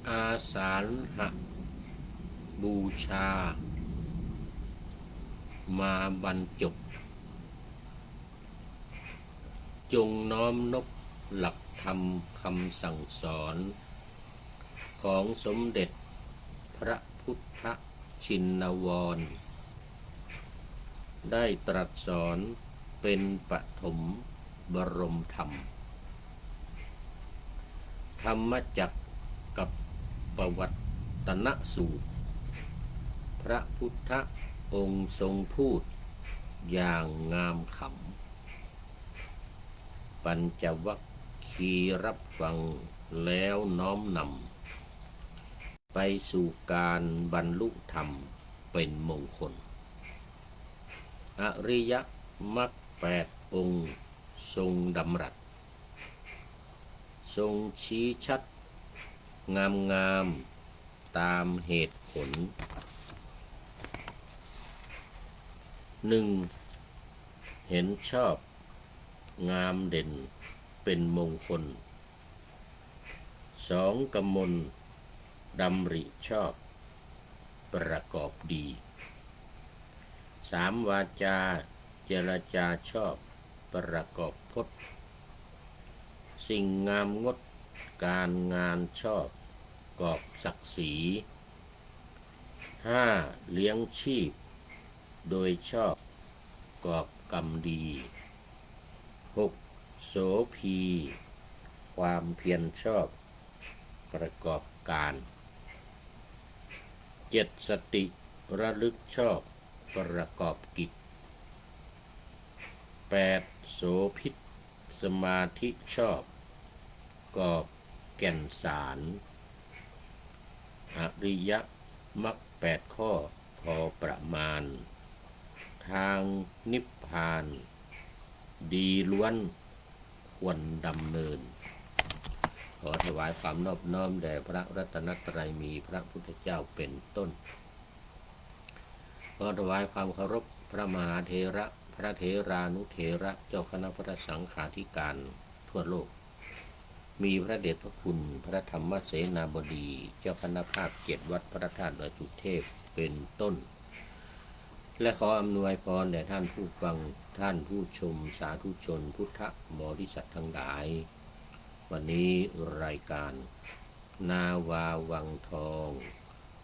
อาสาฬหบูชามาบรรจบจงน้อมนบหลักธรรมคำสั่งสอนของสมเด็จพระพุทธชินวรได้ตรัสสอนเป็นปฐมบรมธรรมธรรมจักรกับปวัตตนสูตรพระพุทธองค์ทรงพูดอย่างงามขำปัญจวัคคีย์รับฟังแล้วน้อมนำไปสู่การบรรลุธรรมเป็นมงคลอริยมรรค8 องค์ทรงดำรัสทรงชี้ชัดงามตามเหตุผล 1. เห็นชอบงามเด่นเป็นมงคล 2. กมลดำริชอบประกอบดี 3. วาจาเจรจาชอบประกอบพจน์สิ่งงามงดการงานชอบกอบศักดิ์ศรี 5. เลี้ยงชีพโดยชอบกอบกรรมดี 6. โสภีความเพียรชอบประกอบการ 7. สติระลึกชอบประกอบกิจ 8. โสภิตสมาธิชอบกอบแก่นสารอริยมรรค8 ข้อพอประมาณทางนิพพานดีล้วนควรดำเนินขอถวายความนอบน้อมแด่พระรัตนตรัยมีพระพุทธเจ้าเป็นต้นขอถวายความเคารพพระมหาเถระพระเถรานุเถระเจ้าคณะพระสังฆาธิการทั่วโลกมีพระเดชพระคุณพระธรรมเสนาบดีเจ้าคณะภาค7 วัดพระธาตุดอยสุเทพเป็นต้นและขออำนวยพรแด่ท่านผู้ฟังท่านผู้ชมสาธุชนพุทธบริษัททั้งหลายวันนี้รายการนาวาวังทอง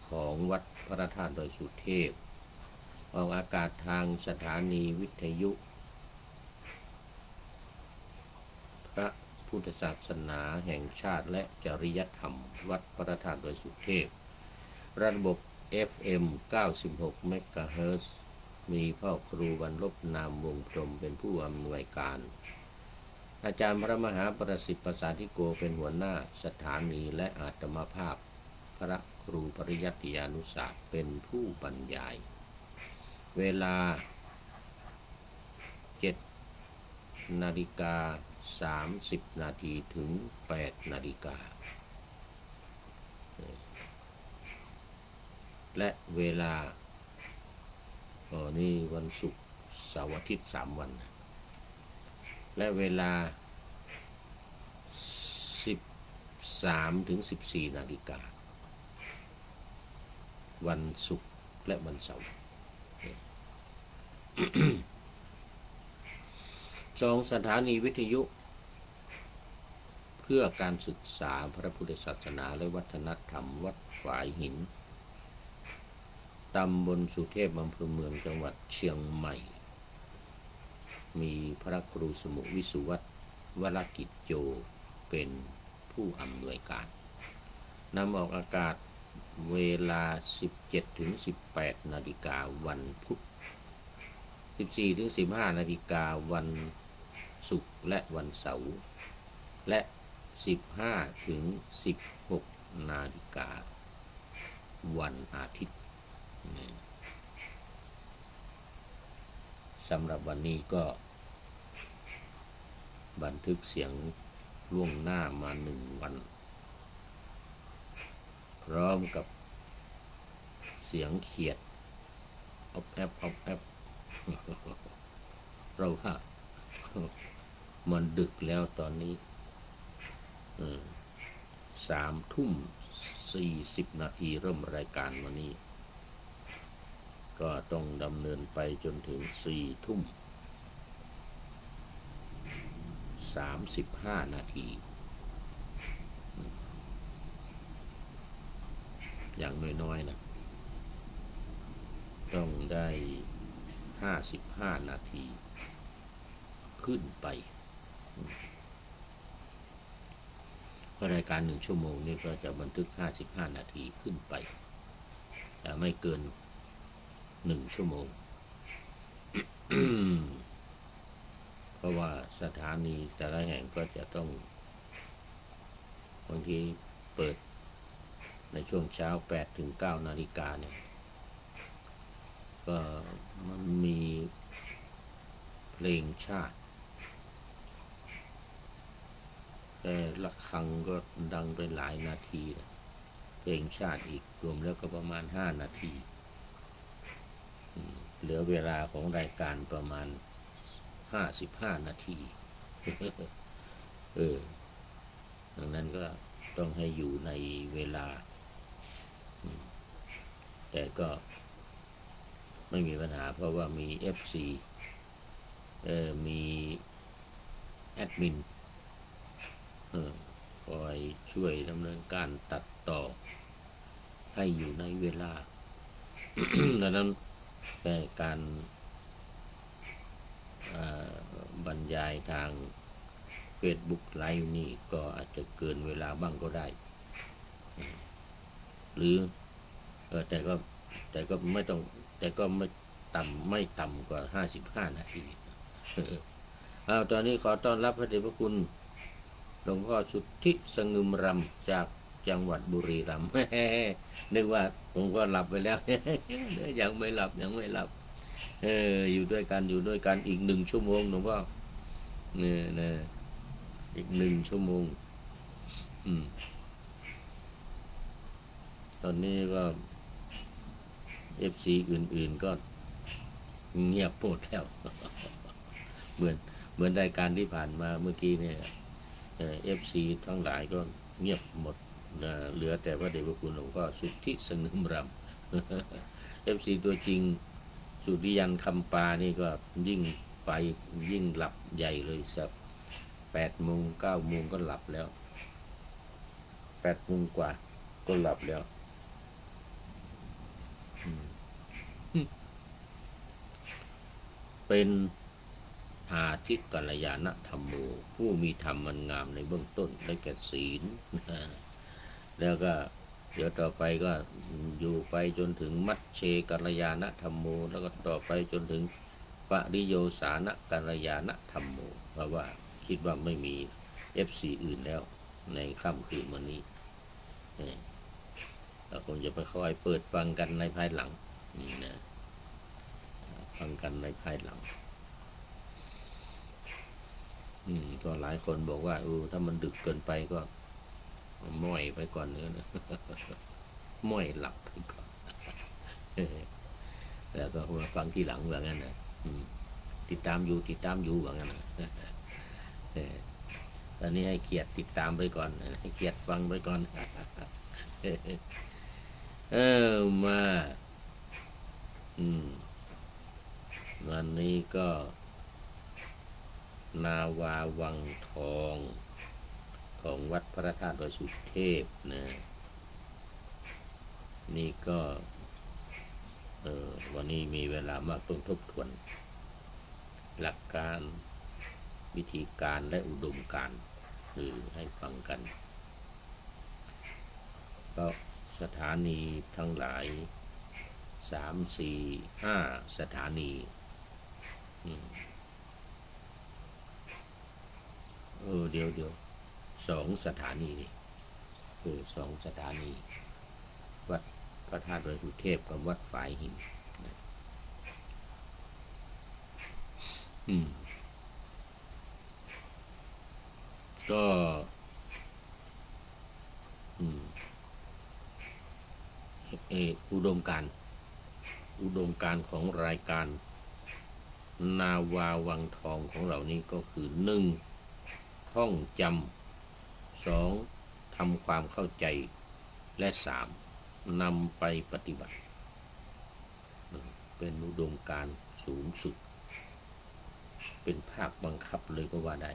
ของวัดพระธาตุดอยสุเทพออกอากาศทางสถานีวิทยุพระพุทธศาสนาแห่งชาติและจริยธรรมวัดพระธาตุดอยสุเทพระบบ FM 96 เมกะเฮิรตซ์มีพ่อครูบรรลบนามวงพรหมเป็นผู้อำนวยการอาจารย์พระมหาประสิทธิ์ประสาธิโกเป็นหัวหน้าสถานีและอาตมาภาพพระครูปริยัติยานุศาสตร์เป็นผู้บรรยายเวลา 7:30 นาทีถึง 8 นาฬิกาและเวลานี่วันศุกร์เสาร์อาทิตย์3 วันและเวลา 13 ถึง 14 นาฬิกาวันศุกร์และวันเสาร์2 สถานีวิทยุเพื่อการศึกษาพระพุทธศาสนาและวัฒนธรรมวัดฝายหินตำบลสุเทพอำเภอเมืองจังหวัดเชียงใหม่มีพระครูสมุวิสุวัตรวรกิจโจเป็นผู้อำนวยการนำออกอากาศเวลา 17 ถึง 18 นาฬิกาวันพุธ 14 ถึง 15 นาฬิกาวันศุกร์และวันเสาร์และ 15 ถึง 16 นาฬิกาวันอาทิตย์สำหรับวันนี้ก็บันทึกเสียงล่วงหน้ามา1 วันพร้อมกับเสียงเขียดออบแอบออบแอบเราว่ามันดึกแล้วตอนนี้3 ทุ่ม 40 นาทีเริ่มรายการวันนี้ก็ต้องดำเนินไปจนถึง4 ทุ่ม 35 นาทีอย่างน้อยๆนะต้องได้55 นาทีขึ้นไปเพราะรายการ1 ชั่วโมงนี่ก็จะบันทึก55 นาทีขึ้นไปแต่ไม่เกิน1 ชั่วโมง เพราะว่าสถานีแต่ละแห่งก็จะต้องบางทีเปิดในช่วงเช้า8 ถึง 9 นาฬิกาเนี่ยก็มันมีเพลงชาติแต่ละครั้งก็ดังไปหลายนาทีนะเพลงชาติอีกรวมแล้วก็ประมาณ5 นาทีเหลือเวลาของรายการประมาณ55 นาทีดังนั้นก็ต้องให้อยู่ในเวลาแต่ก็ไม่มีปัญหาเพราะว่ามี FC มีแอดมินคอยช่วยดำเนินการตัดต่อให้อยู่ในเวลา ดังนั้นแต่การบรรยายทาง Facebook ไลฟ์นี่ก็อาจจะเกินเวลาบ้างก็ได้หรือแต่ก็ไม่ต้องแต่ก็ไม่ต่ำกว่า55 นาทีตอนนี้ขอต้อนรับพระเดชพระคุณหลวงพ่อสุทธิสงึมรำจากจังหวัดบุรีรัมย์ นึกว่าผมก็หลับไปแล้ว ยังไม่หลับอยู่ด้วยกันอีก1 ชั่วโมงหลวงพ่อเนี่ยอีก1 ชั่วโมงตอนนี้ก็ FC อื่นๆก็เงียบโพดแล้ว เหมือนรายการที่ผ่านมาเมื่อกี้เนี่ยFC ทั้งหลายก็เงียบหมดเหลือแต่พระเดชพระคุณหลวงพ่อสุทธิสงึมรำ FC ตัวจริงสุริยันคำปานี่ก็ยิ่งไปยิ่งหลับใหญ่เลยสัก8 โมง 9 โมงก็หลับแล้ว8 โมงกว่าก็หลับแล้วเป็นอาทิตกัลยาณธรรมโมผู้มีธรรมมันงามในเบื้องต้นได้แก่ศีลแล้วก็เดี๋ยวต่อไปก็อยู่ไปจนถึงมัชเชกัลยาณธรรมโมแล้วก็ต่อไปจนถึงปริโยสานะกัลยาณธรรมโมเพราะว่าคิดว่าไม่มี FC อื่นแล้วในค่ำคืนวันนี้เราคงจะไปคอยเปิดฟังกันในภายหลังนี่นะฟังกันในภายหลังก็หลายคนบอกว่าถ้ามันดึกเกินไปก็ม้อยไปก่อนเนื้อนะม้อยหลับไปก่อนแล้วก็มาฟังทีหลังว่างั้นนะติดตามอยู่ว่างั้นนะตอนนี้ให้เกียรติติดตามไปก่อนให้เกียรติฟังไปก่อนมาวันนี้ก็นาวาวังทองของวัดพระธาตุดอยสุเทพนะนี่ก็วันนี้มีเวลามากต้องทบทวนหลักการวิธีการและอุดมการณ์ให้ฟังกันก็สถานีทั้งหลาย3 4 5 สถานีเดี๋ยว2 สถานีนี่2 สถานีวัดพระธาตุดอยสุเทพกับวัดฝายหินก็อุดมการณ์ของรายการนาวาวังทองของเรานี้ก็คือ1ท่องจำ2ทำความเข้าใจ และสามนำไปปฏิบัติเป็นอุดมการณ์สูงสุดเป็นภาคบังคับเลยก็ว่าได้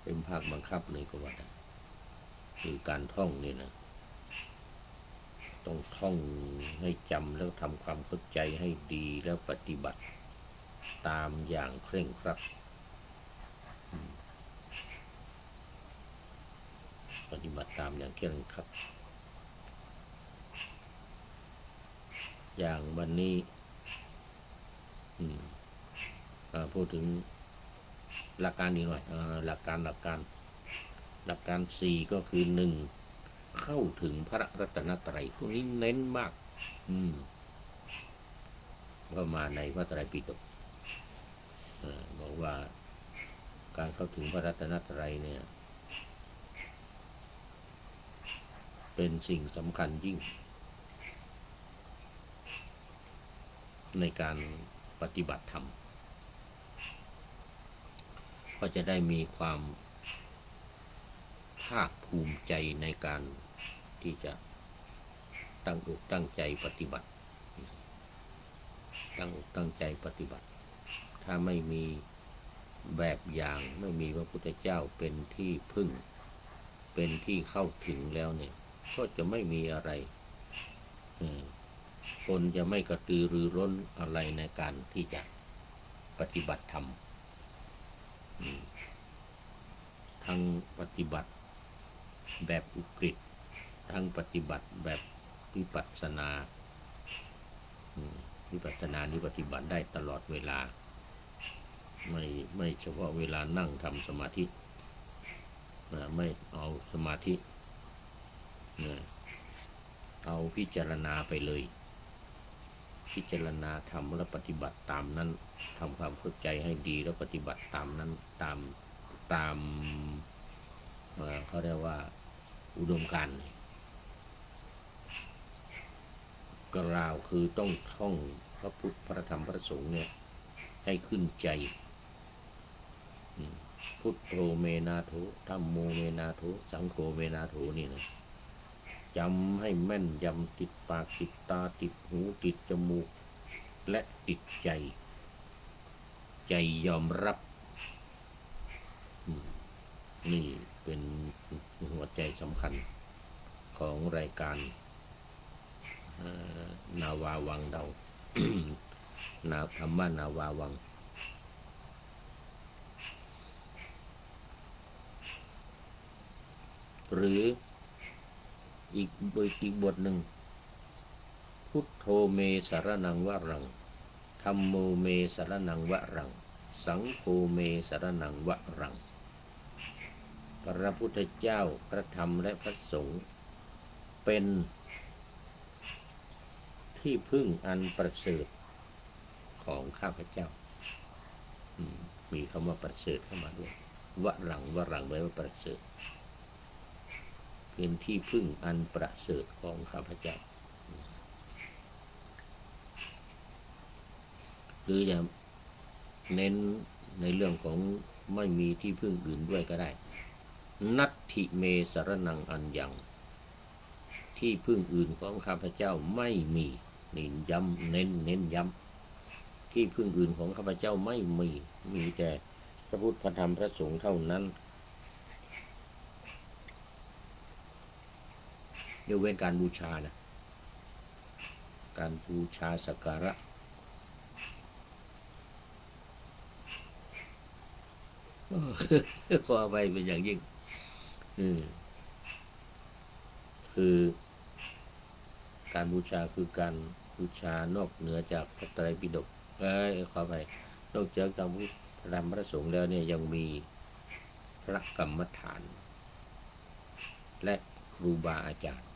เป็นภาคบังคับเลยก็ว่าได้คือการท่องนี่นะต้องท่องให้จำแล้วทำความเข้าใจให้ดีแล้วปฏิบัติตามอย่างเคร่งครัดปฏิบัติตามอย่างเคร่งครัดอย่างวันนี้พูดถึงหลักการอีกหน่อยหลักการ4ก็คือ1เข้าถึงพระรัตนตรัยพวกนี้เน้นมากว่ามาในพระไตรปิฎกบอกว่าการเข้าถึงพระรัตนตรัยเนี่ยเป็นสิ่งสำคัญยิ่งในการปฏิบัติธรรมก็จะได้มีความภาคภูมิใจในการที่จะตั้งอกตั้งใจปฏิบัติตั้งใจปฏิบัติถ้าไม่มีแบบอย่างไม่มีพระพุทธเจ้าเป็นที่พึ่งเป็นที่เข้าถึงแล้วเนี่ยก็จะไม่มีอะไรคนจะไม่กระตือรือร้นอะไรในการที่จะปฏิบัติธรรมทั้งปฏิบัติแบบอุกฤษทั้งปฏิบัติแบบวิปัสสนานี่ปฏิบัติได้ตลอดเวลาไม่เฉพาะเวลานั่งทำสมาธิไม่เอาสมาธิเอาพิจารณาไปเลยพิจารณาทำและปฏิบัติตามนั้นทำความเข้าใจให้ดีแล้วปฏิบัติตามนั้นตามเขาเรียกว่าอุดมการณ์กล่าวคือต้องท่องพระพุทธพระธรรมพระสงฆ์เนี่ยให้ขึ้นใจพุทโธเมนาโถธัมโมเมนาโถสังโฆเมนาโถนี่นะจำให้แม่นยำติดปากติดตาติดหูติดจมูกและติดใจยอมรับนี่เป็นหัวใจสำคัญของรายการนาวาวังเรา ธรรมะนาวาวังหรืออีกบทหนึ่งพุทโธเมสรณังวรังธัมโมเมสรณังวรังสังโฆเมสรณังวรังพระพุทธเจ้าพระธรรมและพระสงฆ์เป็นที่พึ่งอันประเสริฐของข้าพเจ้ามีคำว่าประเสริฐเข้ามาด้วยวรังแปลว่าประเสริฐเป็นที่พึ่งอันประเสริฐของข้าพเจ้าหรือจะเน้นในเรื่องของไม่มีที่พึ่งอื่นด้วยก็ได้นัตถิเมสรณังอัญญังที่พึ่งอื่นของข้าพเจ้าไม่มีนี่ย้ำเน้นย้ำที่พึ่งอื่นของข้าพเจ้าไม่มีแต่พระพุทธพระธรรมพระสงฆ์เท่านั้นยกเว้นการบูชานะการบูชาสักการะขอไปเป็นอย่างยิ่งคือการบูชาคือการบูชานอกเหนือจากพระไตรปิฎกขอไปนอกจากพระพุทธพระธรรมพระสงฆ์แล้วเนี่ยยังมีพระกรรมฐานและครูบาอาจารย์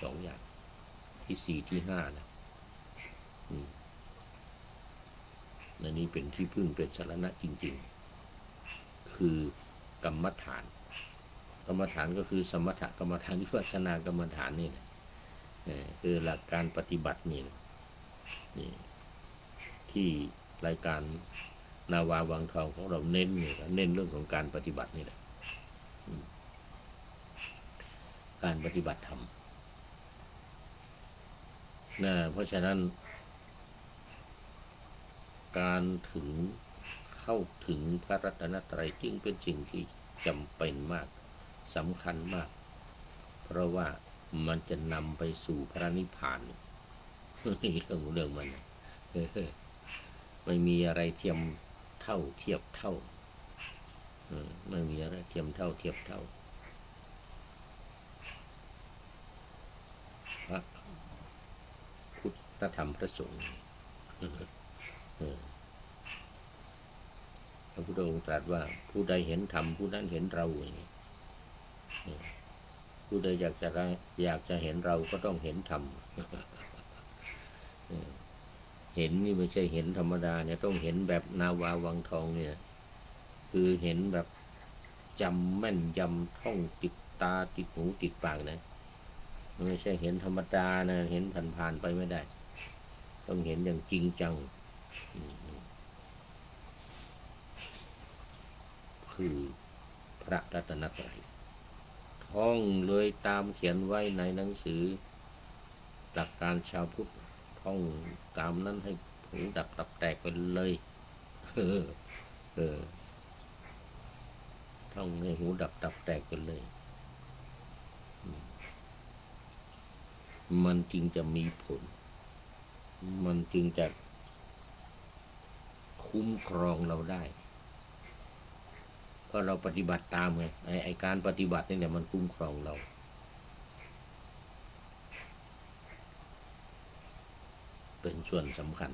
2อย่างที่4ที่5นะอันนี้เป็นที่พึ่งเป็นสรณะจริงๆคือกรรมฐานก็คือสมถกรรมฐานวิปัสสนากรรมฐานนี่นะคือหลักการปฏิบัตินี่ที่รายการนาวาวังทองของเราเน้นเรื่องของการปฏิบัตินี่แหละ การปฏิบัติธรรมนะเพราะฉะนั้นการเข้าถึงพระรัตนตรัยจึงเป็นสิ่งที่จำเป็นมากสำคัญมาก เพราะว่ามันจะนำไปสู่พระนิพพานเรื่องมันไม่มีอะไรเทียมเท่าเทียบเท่าไม่มีอะไรเทียมเท่าเทียบเท่าพระพุทธธรรมพระสงฆ์พระพุทธองค์ตรัสว่าผู้ใดเห็นธรรมผู้นั้นเห็นเราอย่างนี้ผู้ใดอยากจะเห็นเราก็ต้องเห็นธรรมเห็นนี่ไม่ใช่เห็นธรรมดาเนี่ยต้องเห็นแบบนาวาวังทองเนี่ยคือเห็นแบบจำแม่นยำท่องติดตาติดหูติดปากนะไม่ใช่เห็นธรรมดานะเห็นผ่านๆไปไม่ได้ต้องเห็นอย่างจริงจังคือพระรัตนตรัยท่องเลยตามเขียนไว้ในหนังสือหลักการชาวพุทธท่องตามนั้นให้หูดับตับแตกไปเลยท่องให้หูดับตับแตกไปเลยมันจึงจะมีผลมันจึงจะคุ้มครองเราได้เพราะเราปฏิบัติตามไงไอการปฏิบัตินี่เนี่ยมันคุ้มครองเราเป็นส่วนสำคัญ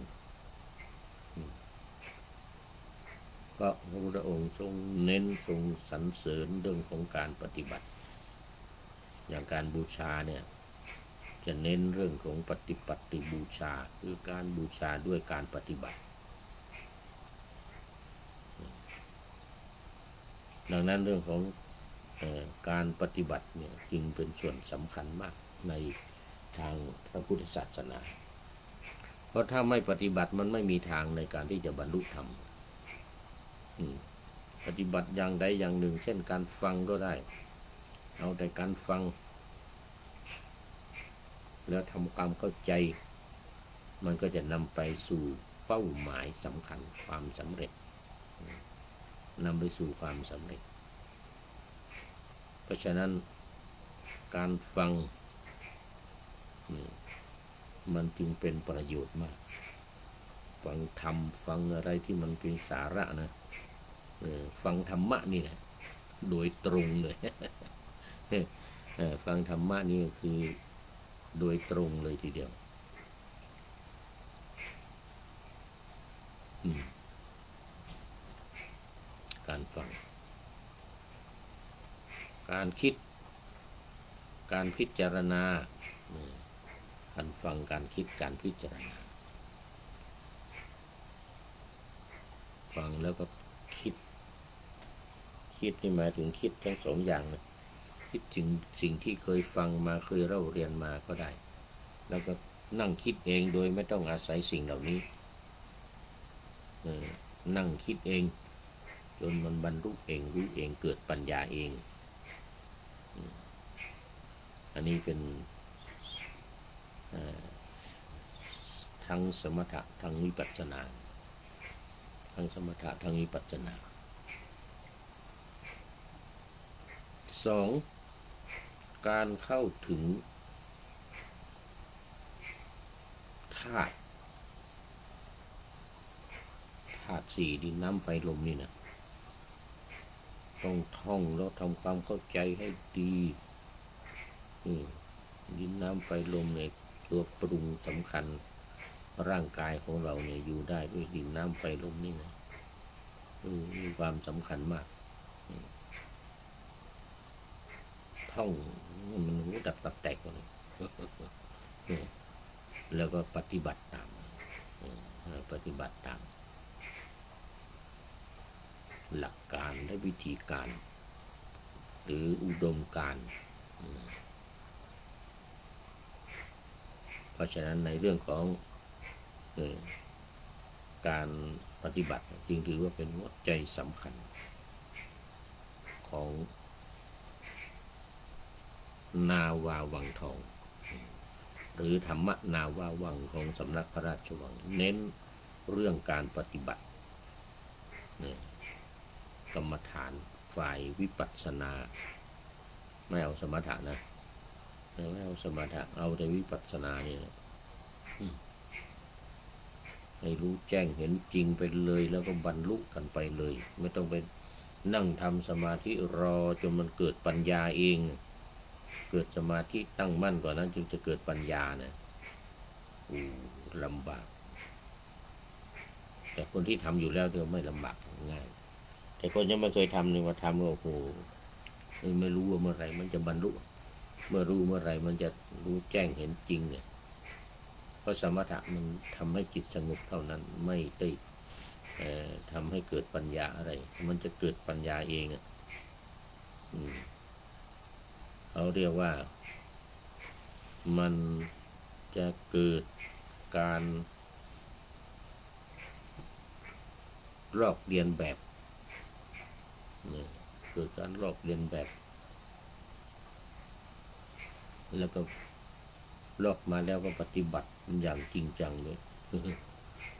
ก็พระพุทธองค์ทรงเน้นทรงสรรเสริญเรื่องของการปฏิบัติอย่างการบูชาเนี่ยจะเน้นเรื่องของปฏิบูชาคือการบูชาด้วยการปฏิบัติดังนั้นเรื่องของการปฏิบัติเนี่ยจึงเป็นส่วนสำคัญมากในทางพระพุทธศาสนาเพราะถ้าไม่ปฏิบัติมันไม่มีทางในการที่จะบรรลุธรรมปฏิบัติอย่างใดอย่างหนึ่งเช่นการฟังก็ได้เอาแต่การฟังแล้วทำความเข้าใจมันก็จะนำไปสู่เป้าหมายสำคัญความสำเร็จนำไปสู่ความสำเร็จเพราะฉะนั้นการฟังมันจึงเป็นประโยชน์มากฟังธรรมฟังอะไรที่มันเป็นสาระนะฟังธรรมะนี่แหละโดยตรงเลยฟังธรรมะนี่คือโดยตรงเลยทีเดียวการฟังการคิดการพิจารณาการฟังการคิดการพิจารณาฟังแล้วก็คิดนี่หมายถึงคิดทั้งสองอย่างนะคิดถึงสิ่งที่เคยฟังมาเคยเล่าเรียนมาก็ได้แล้วก็นั่งคิดเองโดยไม่ต้องอาศัยสิ่งเหล่านี้นั่งคิดเองจนมันบรรลุเองรู้เองเกิดปัญญาเองอันนี้เป็นทั้งสมถะทั้งวิปัสสนาทั้งสมถะทั้งวิปัสสนาสองการเข้าถึงธาตุสี่ดินน้ำไฟลมนี่นะต้องท่องแล้วทำความเข้าใจให้ดีดินน้ำไฟลมเนี่ยตัวปรุงสำคัญร่างกายของเราเนี่ยอยู่ได้ด้วยดินน้ำไฟลมนี่นะมีความสำคัญมากท่องมันหูดับตับแตกหมดเลยแล้วก็ปฏิบัติตามหลักการและวิธีการหรืออุดมการณ์เพราะฉะนั้นในเรื่องของการปฏิบัติจึงถือว่าเป็นหัวใจสำคัญของ นาวาวังทอง หรือธรรมนาวาวังของสำนักพระราชวังเน้นเรื่องการปฏิบัติกรรมฐานฝ่ายวิปัสสนาไม่เอาสมถะนะไม่เอาสมถะเอาแต่วิปัสสนาเนี่ยให้รู้แจ้งเห็นจริงไปเลยแล้วก็บรรลุกันไปเลยไม่ต้องไปนั่งทำสมาธิรอจนมันเกิดปัญญาเองเกิดสมาธิตั้งมั่นก่อนนั้นจึงจะเกิดปัญญานะลำบากแต่คนที่ทำอยู่แล้วเดี๋ยวไม่ลำบากง่ายแต่คนยังไม่เคยทำเนี่ยมาทำก็โอ้โหไม่รู้ว่าเมื่อไหร่มันจะบรรลุเมื่อรู้เมื่อไหร่มันจะรู้แจ้งเห็นจริงเนี่ยเพราะสมถะมันทำให้จิตสงบเท่านั้นไม่ได้ทำให้เกิดปัญญาอะไรมันจะเกิดปัญญาเองเขาเรียกว่ามันจะเกิดการลอกเลียนแบบเกิดการลอกเลียนแบบแล้วก็ลอกมาแล้วก็ปฏิบัติอย่างจริงจังเลย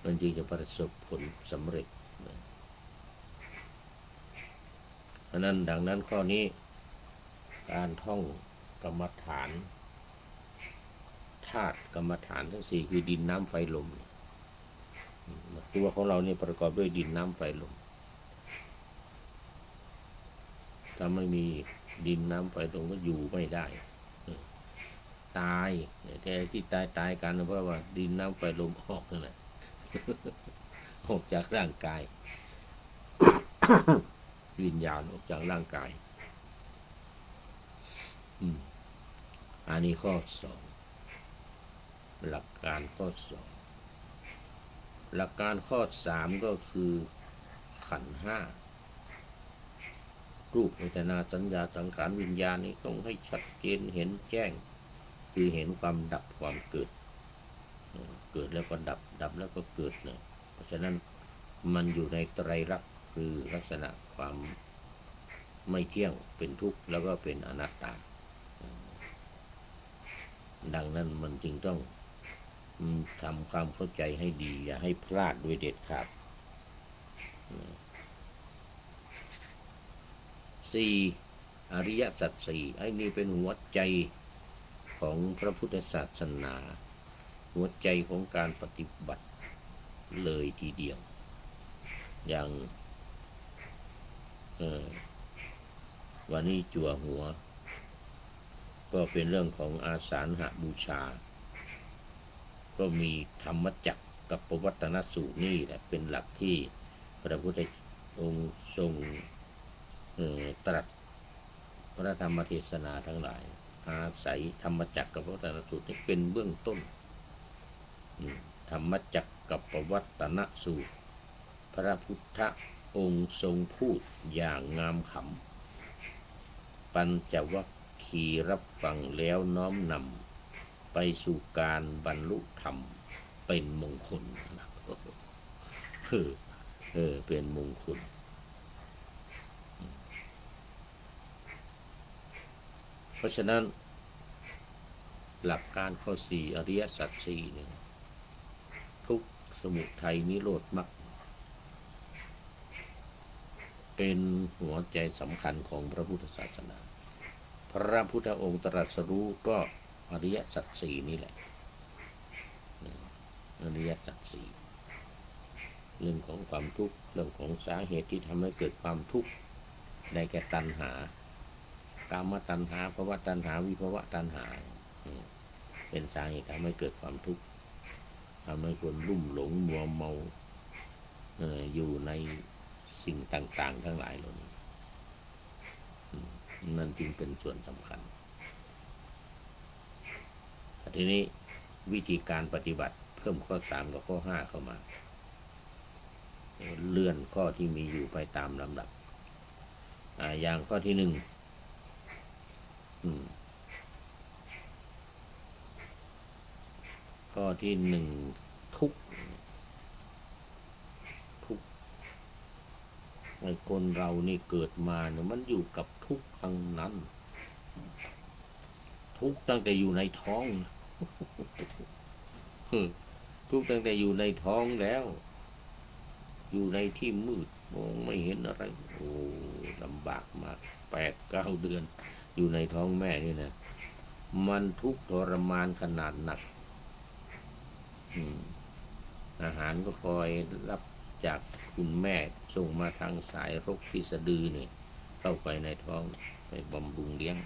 มันจึงจะประสบผลสำเร็จดังนั้นข้อนี้การท่องกรรมฐานธาตุกรรมฐานทั้งสี่คือดินน้ำไฟลมตัวของเราเนี่ยประกอบด้วยดินน้ำไฟลมถ้าไม่มีดินน้ำไฟลมก็อยู่ไม่ได้ตายแต่ที่ตายกันเพราะว่าดินน้ำไฟลมออกนั่นแหละออกจากร่างกายวิญญาณออกจากร่างกายอันนี้ข้อ2หลักการข้อ2หลักการข้อ3ก็คือขันธ์5รูปเวทนาสัญญาสังขารวิญญาณนี้ต้องให้ชัดเจนเห็นแจ้งคือเห็นความดับความเกิดเกิดแล้วก็ดับแล้วก็เกิดเนี่ยเพราะฉะนั้นมันอยู่ในไตรลักษณ์คือลักษณะความไม่เที่ยงเป็นทุกข์แล้วก็เป็นอนัตตาดังนั้นมันจึงต้องทำความเข้าใจให้ดีอย่าให้พลาดด้วยเด็ดขาด4อริยสัจ4ไอ้นี่เป็นหัวใจของพระพุทธศาสนาหัวใจของการปฏิบัติเลยทีเดียวอย่างวันนี้จั่วหัวก็เป็นเรื่องของอาสาฬหบูชาก็มีธรรมจักรกับปวัตตนสูตรนี่แหละเป็นหลักที่พระพุทธองค์ทรงตรัสพระธรรมเทศนาทั้งหลายอาศัยธรรมจักรกับปวัตตนสูตรนี่เป็นเบื้องต้นธรรมจักรกับปวัตตนสูตรพระพุทธองค์ทรงพูดอย่างงามขำปัญจวัคคีย์รับฟังแล้วน้อมนำไปสู่การบรรลุธรรมเป็นมงคลเป็นมงคลเพราะฉะนั้นหลักการข้อ4อริยสัจ4เนี่ยทุกข์สมุทัยนิโรธมรรคเป็นหัวใจสำคัญของพระพุทธศาสนาพระพุทธองค์ตรัสรู้ก็อริยสัจ4นี่แหละอริยสัจ4เรื่องของความทุกข์เรื่องของสาเหตุที่ทำให้เกิดความทุกข์ได้แก่ตัณหากามตัณหาภวตัณหาวิภวตัณหาเป็นสาเหตุทำให้เกิดความทุกข์ทำให้คนลุ่มหลงมัวเมาอยู่ในสิ่งต่างๆทั้งหลายเหล่านี้นั่นจึงเป็นส่วนสำคัญทีนี้วิธีการปฏิบัติเพิ่มข้อ3กับข้อ5เข้ามาเลื่อนข้อที่มีอยู่ไปตามลำดับอย่างข้อที่1ข้อที่1ทุกข์ในคนเรานี่เกิดมาเนี่ยมันอยู่กับทุกข์ทั้งนั้น ทุกข์ตั้งแต่อยู่ในท้อง ทุกข์ตั้งแต่อยู่ในท้องแล้ว อยู่ในที่มืดมองไม่เห็นอะไรโอ้ลำบากมาก8-9 เดือน อยู่ในท้องแม่นี่นะมันทุกข์ทรมานขนาดหนักอาหารก็คอยรับจากคุณแม่ส่งมาทางสายรกที่สะดือนี่เข้าไปในท้องไปบำรุงเลี้ยง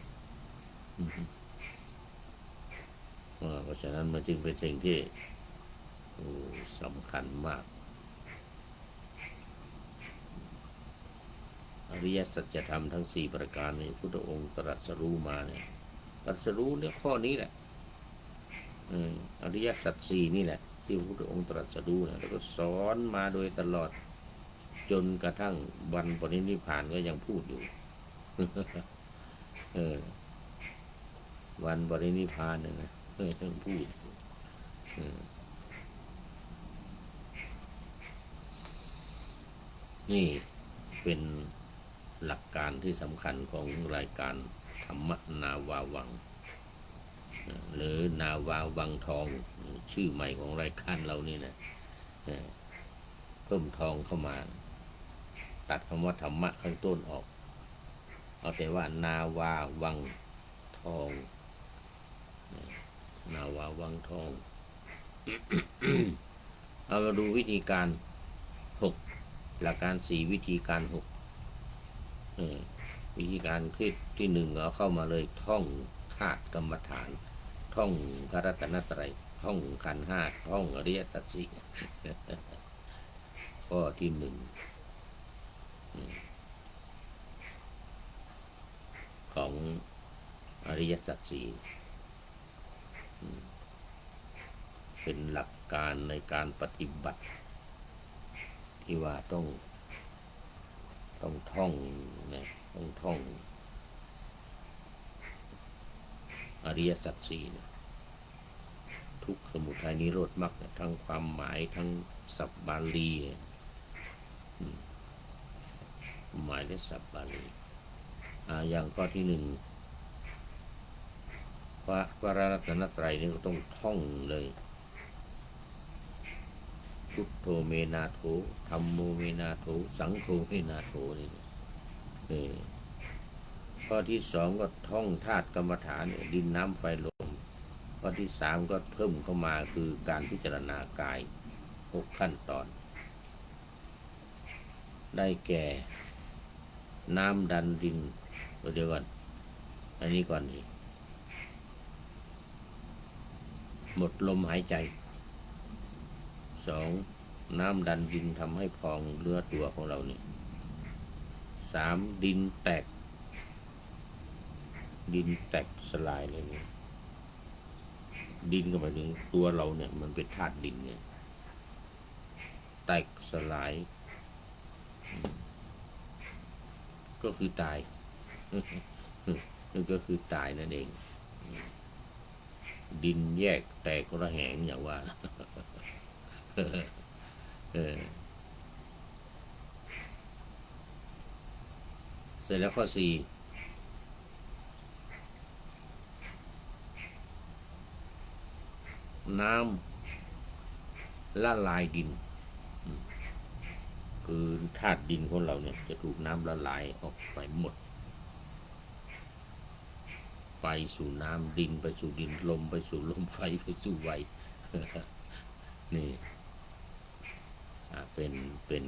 เพราะฉะนั้นมันจึงเป็นสิ่งที่สำคัญมากอริยสัจธรรมทั้ง4ประการนี้พุทธองค์ตรัสรู้มาเนี่ยตรัสรู้เนี่ยข้อนี้แหละอริยสัจ4นี่แหละที่พระพุทธองค์ตรัสรู้นะแล้วก็สอนมาโดยตลอดจนกระทั่งวันปรินิพพานก็ยังพูดอยู่ วันปรินิพพานเนี่ยนะยังพูดนี่เป็นหลักการที่สำคัญของรายการธรรมนาวาวังหรือนาวาวังทองชื่อใหม่ของรายการเรานี่นะเพิ่มทองเข้ามาตัดคำว่าธรรมะข้างต้นออกเอาแต่ว่านาวาวังทองนาวาวังทอง เอามาดูวิธีการ6หลักการ4วิธีการ6วิธีการที่1เอาเข้ามาเลยท่องธาตุกรรมฐานท่องพระรัตนตรัยท่องขันธ์5ท่องอริยสัจ4ข้อที่1ของอริยสัจ4เป็นหลักการในการปฏิบัติที่ว่าต้องท่องนะต้องท่องอริยสัจ4นะทุกข์สมุทัยนิโรธมรรคทั้งความหมายทั้งศัพท์บาลีหมายและศัพท์บาลีอย่างข้อที่1พระรัตนตรัยนี่ก็ต้องท่องเลยพุทโธเมนาโถธัมโมเมนาโถสังโฆเมนาโถนี่ข้อที่2ก็ท่องธาตุกรรมฐานดินน้ำไฟลมข้อที่3ก็เพิ่มเข้ามาคือการพิจารณากาย6ขั้นตอนได้แก่น้ำดันดินเดี๋ยวก่อนอันนี้ก่อนสิหมดลมหายใจ2น้ำดันดินทำให้พองเนื้อตัวของเรานี่3ดินแตกสลายเลยนี่ดินก็หมายถึงตัวเราเนี่ยมันเป็นธาตุดินไงแตกสลายก็คือตายนั่นก็คือตายนั่นเองดินแยกแตกระแหงอย่างว่าเสร็จแล้วข้อ4น้ำละลายดินคือธาตุดินของเราเนี่ยจะถูกน้ำละลายออกไปหมดไฟสู่น้ำดินไปสู่ดินลมไปสู่ลมไฟไปสู่ไฟนี่เป็น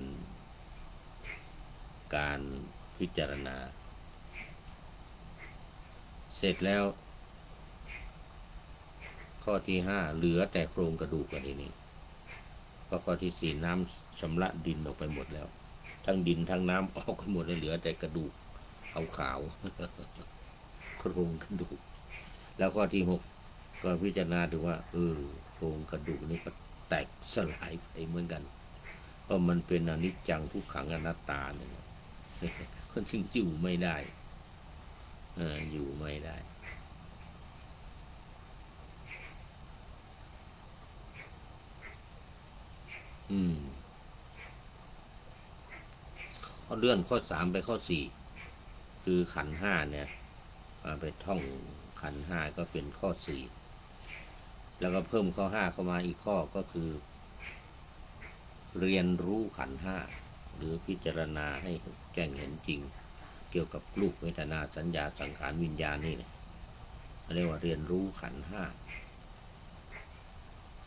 การพิจารณาเสร็จแล้วข้อที่5เหลือแต่โครงกระดูกกันนี่ก็ข้อที่4น้ำชำระดินออกไปหมดแล้วทั้งดินทั้งน้ำออกไปหมดแล้วเหลือแต่กระดูกขาวๆโครงกระดูกแล้วข้อที่6ก็พิจารณาดูว่าโครงกระดูกนี่ก็แตกสลายไปเหมือนกันเพราะมันเป็นอนิจจังทุกขังอนัตตาเนี่ยคนจึงอยู่ไม่ได้อยู่ไม่ได้เลื่อนข้อ3ไปข้อ4คือขันธ์5เนี่ยไปท่อง ขันธ์ห้าก็เป็นข้อสี่แล้วก็เพิ่มข้อห้าเข้ามาอีกข้อก็คือเรียนรู้ขันธ์ห้าหรือพิจารณาให้แจ้งเห็นจริงเกี่ยวกับรูปเวทนาสัญญาสังขารวิญญาณนี่เนี่ยเรียกว่าเรียนรู้ขันธ์ห้า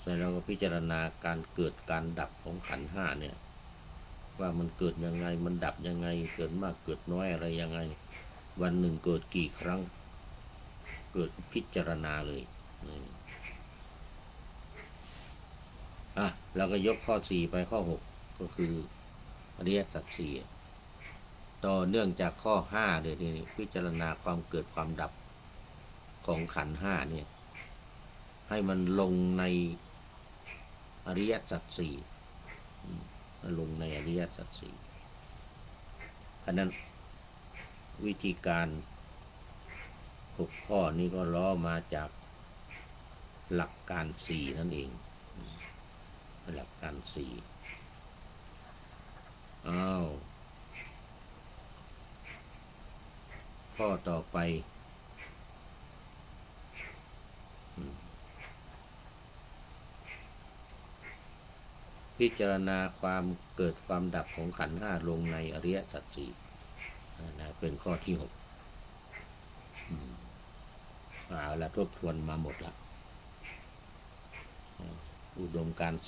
เสร็จแล้วก็พิจารณาการเกิดการดับของขันธ์ห้าเนี่ยว่ามันเกิดยังไงมันดับยังไงเกิดมากเกิดน้อยอะไรยังไงวันหนึ่งเกิดกี่ครั้งเกิดพิจารณาเลยเราก็ยกข้อ4ไปข้อ6ก็คืออริยสัจสี่ต่อเนื่องจากข้อ5เลยทีนี้พิจารณาความเกิดความดับของขันธ์5เนี่ยให้มันลงในอริยสัจสี่ลงในอริยสัจสี่เพราะนั้นวิธีการ6ข้อนี้ก็ล้อมาจากหลักการ4นั่นเองหลักการ4ข้อต่อไปพิจารณาความเกิดความดับของขันธ์ห้าลงในอริยสัจสี่เป็นข้อที่6เอาละทบทวนมาหมดละอุดมการณ์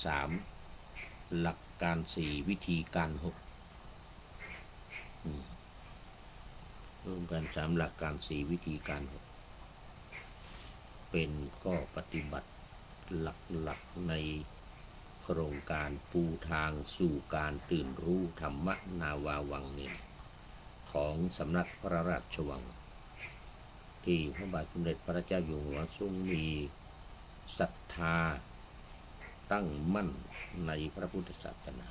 3หลักการ4วิธีการ6อุดมการณ์3หลักการ4วิธีการ6เป็นข้อปฏิบัติหลักในโครงการปูทางสู่การตื่นรู้ธรรมนาวาวังนี่ของสำนักพระราชวังที่พระบาทสมเด็จพระเจ้าอยู่หัวทรงมีศรัทธาตั้งมั่นในพระพุทธศาสนา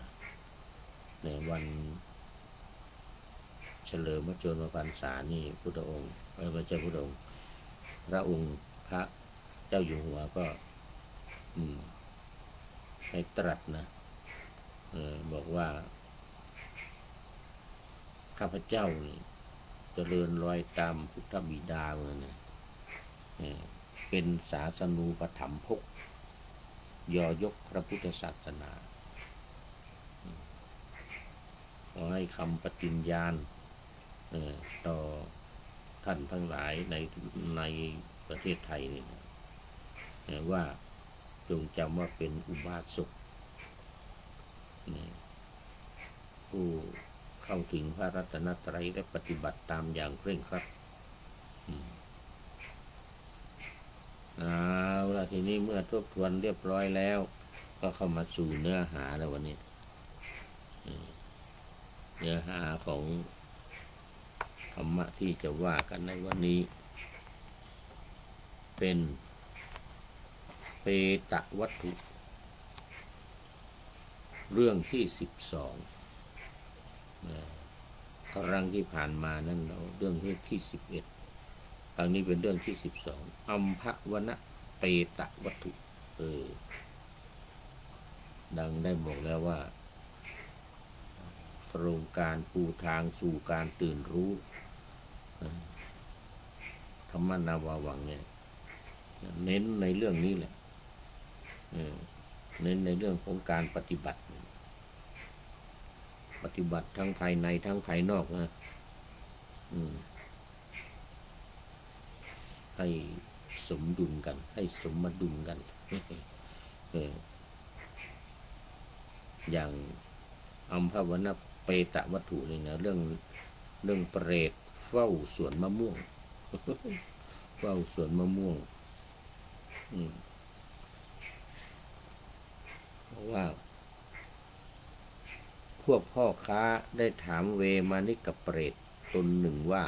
ในวันเฉลิมพระชนมพรรษานี่พุทธองค์พระเจ้าพุทธองค์พระองค์พระเจ้าอยู่หัวก็ให้ตรัสนะบอกว่าข้าพเจ้านี่เจริญรอยตามพุทธบิดาเหมือนนะเป็นศาสนูปถัมภกยอยกพระพุทธศาสนาขอให้คำปฏิญญาณต่อท่านทั้งหลายในประเทศไทยนี่ว่าจงจำว่าเป็นอุบาสกผู้เข้าถึงพระรัตนตรัยและปฏิบัติตามอย่างเคร่งครัดเอาละทีนี้เมื่อทบทวนเรียบร้อยแล้วก็เข้ามาสู่เนื้อหาแล้ววันนี้เนื้อหาของธรรมะที่จะว่ากันในวันนี้เป็นเปตวัตถุเรื่องที่12ครั้งที่ผ่านมานั่นเราเรื่องที่11ครั้งนี้เป็นเรื่องที่12อัมภวนะเปตวัตถุดังได้บอกแล้วว่าโครงการปูทางสู่การตื่นรู้ธรรมนาวาวังเนี่ยเน้นในเรื่องนี้แหละเน้นในเรื่องของการปฏิบัติทั้งภายในทั้งภายนอกนะให้สมดุลกันให้สมดุลกันอย่างอัมภวนะเปตวัตถุนี่นะเรื่องเปรตเฝ้าสวนมะม่วงเฝ้าสวนมะม่วงเพราะว่าพวกพ่อค้าได้ถามเวมานิกเปรตตนหนึ่งว่า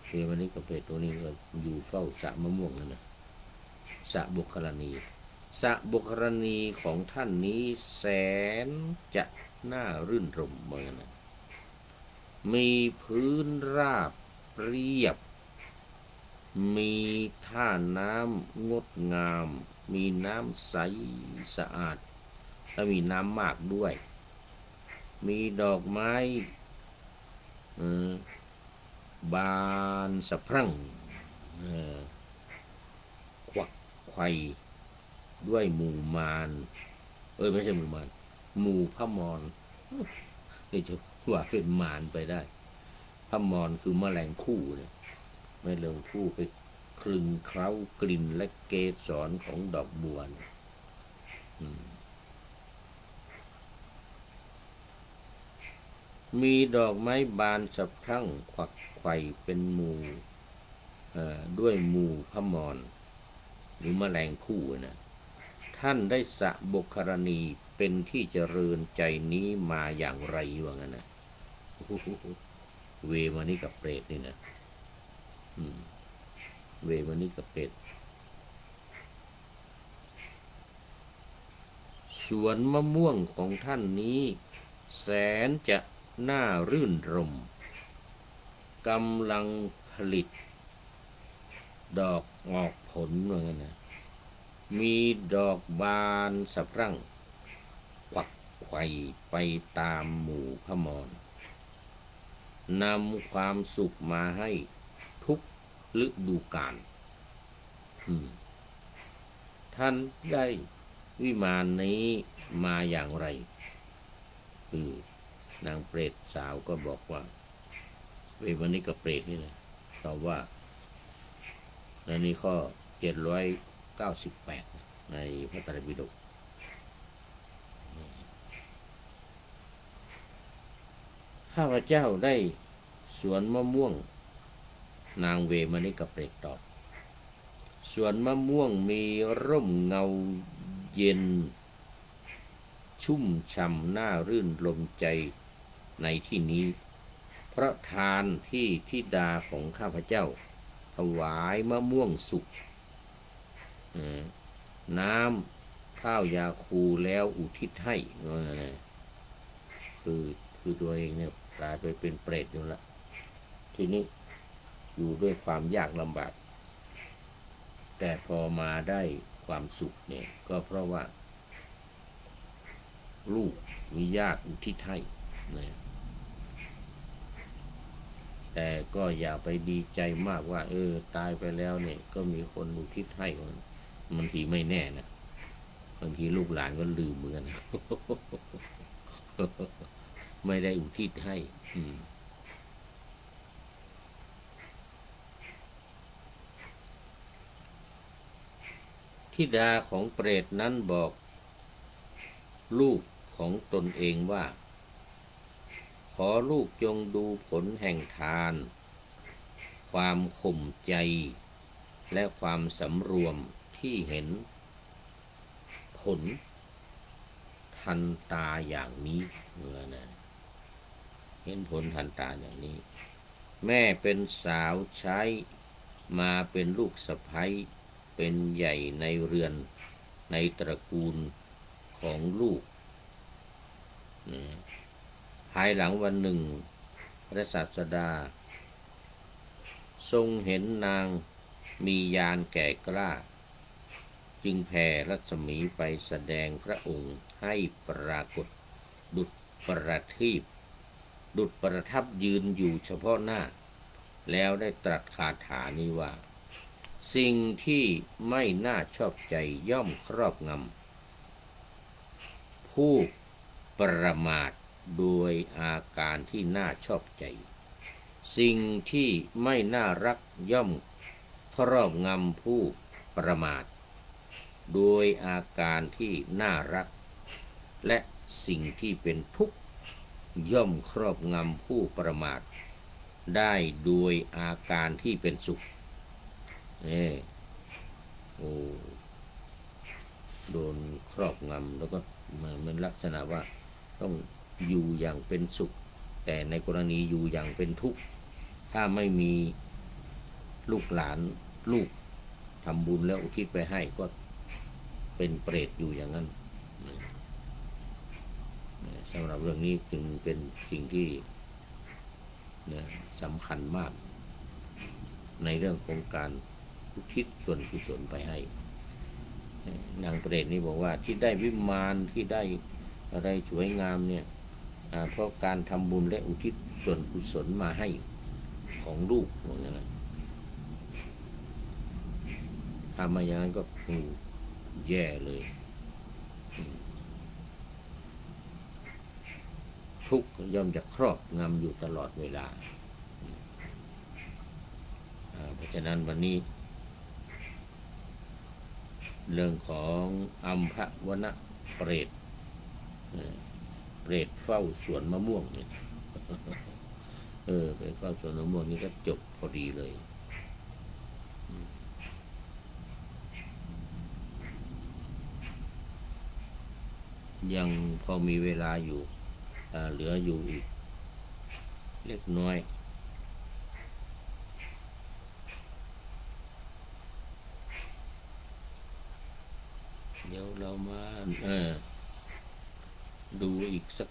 เวมานิกเปรตตัวนี้ก็อยู่เฝ้าสระมะม่วงนั่นนะสระบุคลณีของท่านนี้แสนจะน่ารื่นรมเหมือนกันมีพื้นราบเรียบมีท่าน้ำงดงามมีน้ำใสสะอาดและมีน้ำมากด้วยมีดอกไม้บานสะพรั่ง เอ่อควักไขว่ด้วยหมู่มารไม่ใช่หมู่มารหมู่พระมรนี่จะว่าเป็นมารไปได้พระมรคือแมลงผู้เนี่ยแมลงผู้ไปคลึงเคล้ากลิ่นและเกสรของดอกบัวมีดอกไม้บานสะพรั่งควักไขว่เป็นหมู่ด้วยหมู่พระมรหรือแมลงผู้นะท่านได้สะบกครณีเป็นที่เจริญใจนี้มาอย่างไรว่างั้นนะเวมานี่กับเปรตนี่นะเวมานี่กับเปรตสวนมะม่วงของท่านนี้แสนจะน่ารื่นรมกำลังผลิตดอกออกผลว่างั้นนะมีดอกบานสะพรั่งควักไขว่ไปตามหมู่พระมรนำความสุขมาให้ทุกฤดูกาลท่านได้วิมานนี้มาอย่างไรคือนางเปรตสาวก็บอกว่าเววันนี้กับเปรตนี่นะตอบว่าในนี้ข้อ798ในพระไตรปิฎกข้าพเจ้าได้สวนมะม่วงนางเวมานิกับเปรตตอบสวนมะม่วงมีร่มเงาเย็นชุ่มฉ่ำน่ารื่นรมใจในที่นี้เพราะทานที่ธิดาของข้าพเจ้าถวายมะม่วงสุกน้ำข้าวยาคูแล้วอุทิศให้คือตัวเองเนี่ยกลายไปเป็นเปรตอยู่ละทีนี้อยู่ด้วยความยากลำบากแต่พอมาได้ความสุขเนี่ยก็เพราะว่าลูกมีญาติอุทิศให้นะแต่ก็อย่าไปดีใจมากว่าตายไปแล้วเนี่ยก็มีคนอุทิศให้บางทีไม่แน่นะบางทีลูกหลานก็ลืมเหมือนกันไม่ได้อุทิศให้ธิดาของเปรตนั้นบอกลูกของตนเองว่าขอลูกจงดูผลแห่งทานความข่มใจและความสำรวมที่เห็นผลทันตาอย่างนี้เห็นผลทันตาอย่างนี้แม่เป็นสาวใช้มาเป็นลูกสะใภ้เป็นใหญ่ในเรือนในตระกูลของลูกภายหลังวันหนึ่งพระศาสดาทรงเห็นนางมีญาณแก่กล้าจึงแผ่รัศมีไปแสดงพระองค์ให้ปรากฏดุจประทับยืนอยู่เฉพาะหน้าแล้วได้ตรัสคาถานี้ว่าสิ่งที่ไม่น่าชอบใจย่อมครอบงำผู้ประมาทโดยอาการที่น่าชอบใจสิ่งที่ไม่น่ารักย่อมครอบงำผู้ประมาทโดยอาการที่น่ารักและสิ่งที่เป็นทุกข์ย่อมครอบงำผู้ประมาทได้โดยอาการที่เป็นสุขโดนครอบงำแล้วก็มันลักษณะว่าต้องอยู่อย่างเป็นสุขแต่ในกรณีอยู่อย่างเป็นทุกข์ถ้าไม่มีลูกหลานลูกทำบุญแล้วอุทิศไปให้ก็เป็นเปรตอยู่อย่างนั้นสำหรับเรื่องนี้จึงเป็นสิ่งที่สำคัญมากในเรื่องของการอุทิศส่วนกุศลไปให้นางเปรตนี่บอกว่าที่ได้วิมานที่ได้อะไรสวยงามเนี่ยเพราะการทำบุญและอุทิศส่วนกุศลมาให้ของลูกอย่างนั้น ถ้าไม่อย่างนั้นก็แย่เลยทุกข์ย่อมจะครอบงำอยู่ตลอดเวลาเพราะฉะนั้นวันนี้เรื่องของอัมพวนเปรตเปรตเฝ้าสวนมะม่วงเนี่ยเปรตเฝ้าสวนมะม่วงนี่ก็จบพอดีเลยยังพอมีเวลาอยู่เหลืออยู่อีกเล็กน้อยเดี๋ยวเรามาดูอีกสัก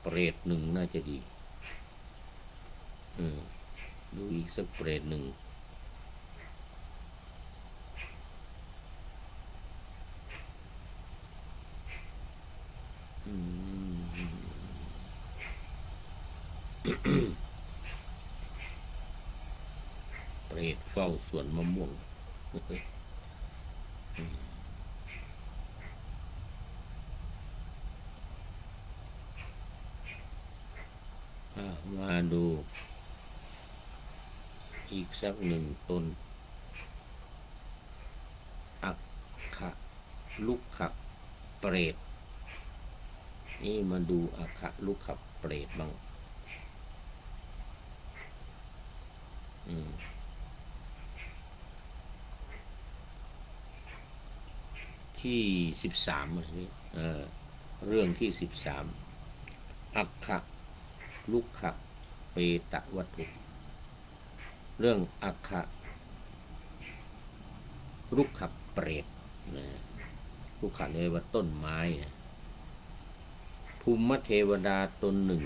เปรตหนึ่งน่าจะดีดูอีกสักเปรตหนึ่งเปรตเฝ้าสวนมะม่วงมาดูอีกสักหนึ่งตนอักขะลุกขะเปรตนี่มาดูอักขะลุกขะเปรตบ้างที่13นี่เรื่องที่13อักขะลุกขะเปตะวัตถุเรื่องอักขะลุกขะเปรตลุกขะเลยว่าต้นไม้ภูมิเทวดาตนหนึ่ง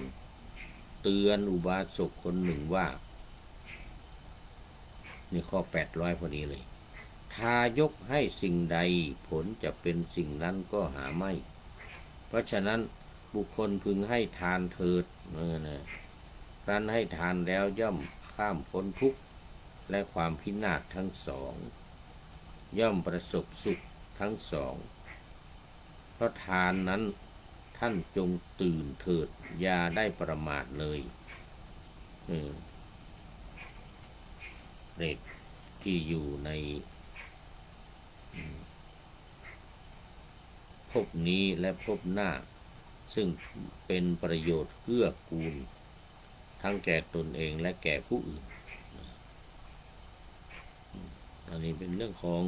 เตือนอุบาสกคนหนึ่งว่านี่ข้อ800พอดีเลยทายกให้สิ่งใดผลจะเป็นสิ่งนั้นก็หาไม่เพราะฉะนั้นบุคคลพึงให้ทานเถิดครั้นให้ทานแล้วย่อมข้ามพ้นทุกข์และความพินาศทั้งสองย่อมประสบสุขทั้งสองเพราะทานนั้นท่านจงตื่นเถิดอย่าได้ประมาทเลยเปรตที่อยู่ในภพนี้และภพหน้าซึ่งเป็นประโยชน์เกื้อกูลทั้งแก่ตนเองและแก่ผู้อื่นอันนี้เป็นเรื่องของ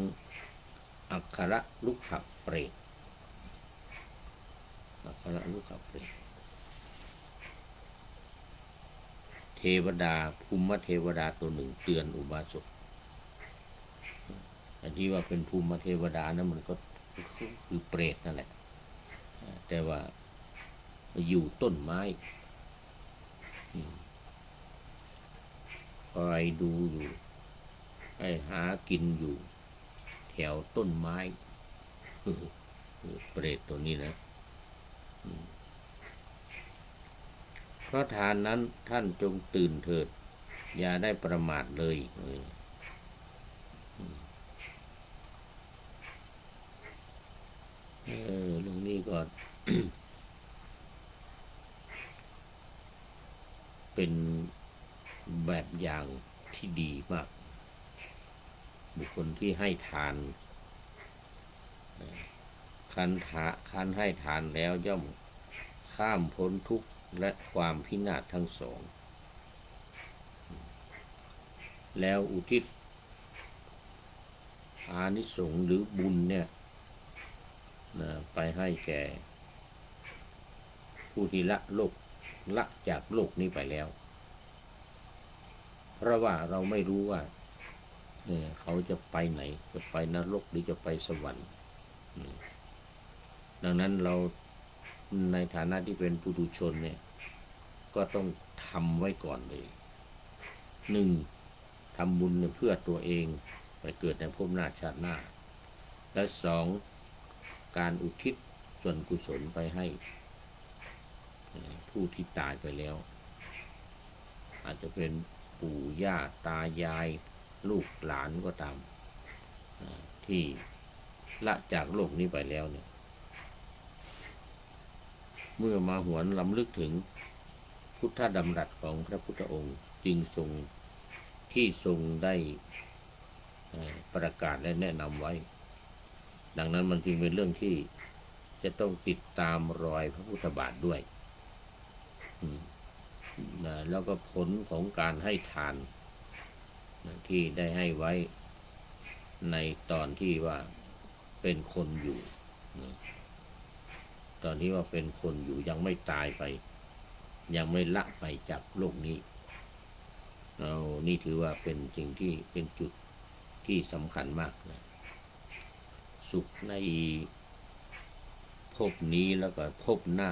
อักขระลุกขะเปรตอักขระลุกขะเปรตเทวดาภูมิเทวดาตัวหนึ่งเตือนอุบาสกอันที่ว่าเป็นภูมิเทวดานะมันก็คือเปรตนั่นแหละแต่ว่าอยู่ต้นไม้คอยดูอยู่ให้หากินอยู่แถวต้นไม้เปรตตัวนี้นะเพราะทานนั้นท่านจงตื่นเถิดอย่าได้ประมาทเลยเรื่องนี้ก็ เป็นแบบอย่างที่ดีมากบุคคลที่ให้ทานคันให้ทานแล้วย่อมข้ามพ้นทุกข์และความพินาศทั้งสองแล้วอุทิศอานิสงส์หรือบุญเนี่ยไปให้แก่ผู้ที่ละจากโลกนี้ไปแล้วเพราะว่าเราไม่รู้ว่าเขาจะไปไหนจะไปนรกหรือจะไปสวรรค์ดังนั้นเราในฐานะที่เป็นปุถุชนเนี่ยก็ต้องทำไว้ก่อนเลย1ทำบุญเพื่อตัวเองไปเกิดในภพหน้าชาติหน้าและ2การอุทิศส่วนกุศลไปให้ผู้ที่ตายไปแล้วอาจจะเป็นปู่ย่าตายายลูกหลานก็ตามท ที่ละจากโลกนี้ไปแล้วเนี่ยเมื่อมาหวนลำลึกถึงพุทธดำรัสของพระพุทธองค์จึงทรงได้ประกาศและแนะนำไว้ดังนั้นมันจึงเป็นเรื่องที่จะต้องติดตามรอยพระพุทธบาทด้วยแล้วก็ผลของการให้ทานที่ได้ให้ไว้ในตอนที่ว่าเป็นคนอยู่ตอนที่ว่าเป็นคนอยู่ยังไม่ตายไปยังไม่ละไปจากโลกนี้นี่ถือว่าเป็นสิ่งที่เป็นจุดที่สำคัญมากนะสุขในภพนี้แล้วก็ภพหน้า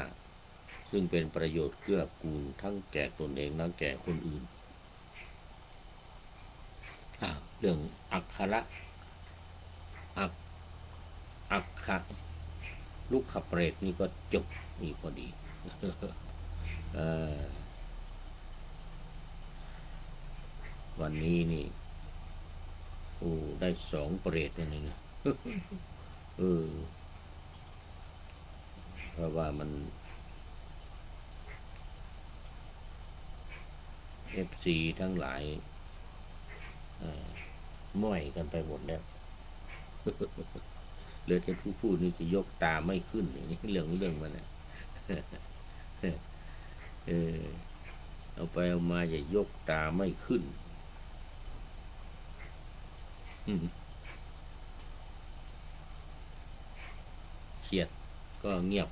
ซึ่งเป็นประโยชน์เกื้อกูลทั้งแก่ตนเองและแก่คนอื่นเรื่องอักขระอักขะลูกขเปรตนี่ก็จบนี่พอดี วันนี้นี่ได้2 เปรตนี่นะ เพราะว่ามัน FC ทั้งหลายม้อยกันไปหมดแล้ว เหลือแต่ผู้พูดนี่จะยกตาไม่ขึ้นนี่เรื่องมันนะ เอาไปเอามาจะยกตาไม่ขึ้นเครียดก็เงียบ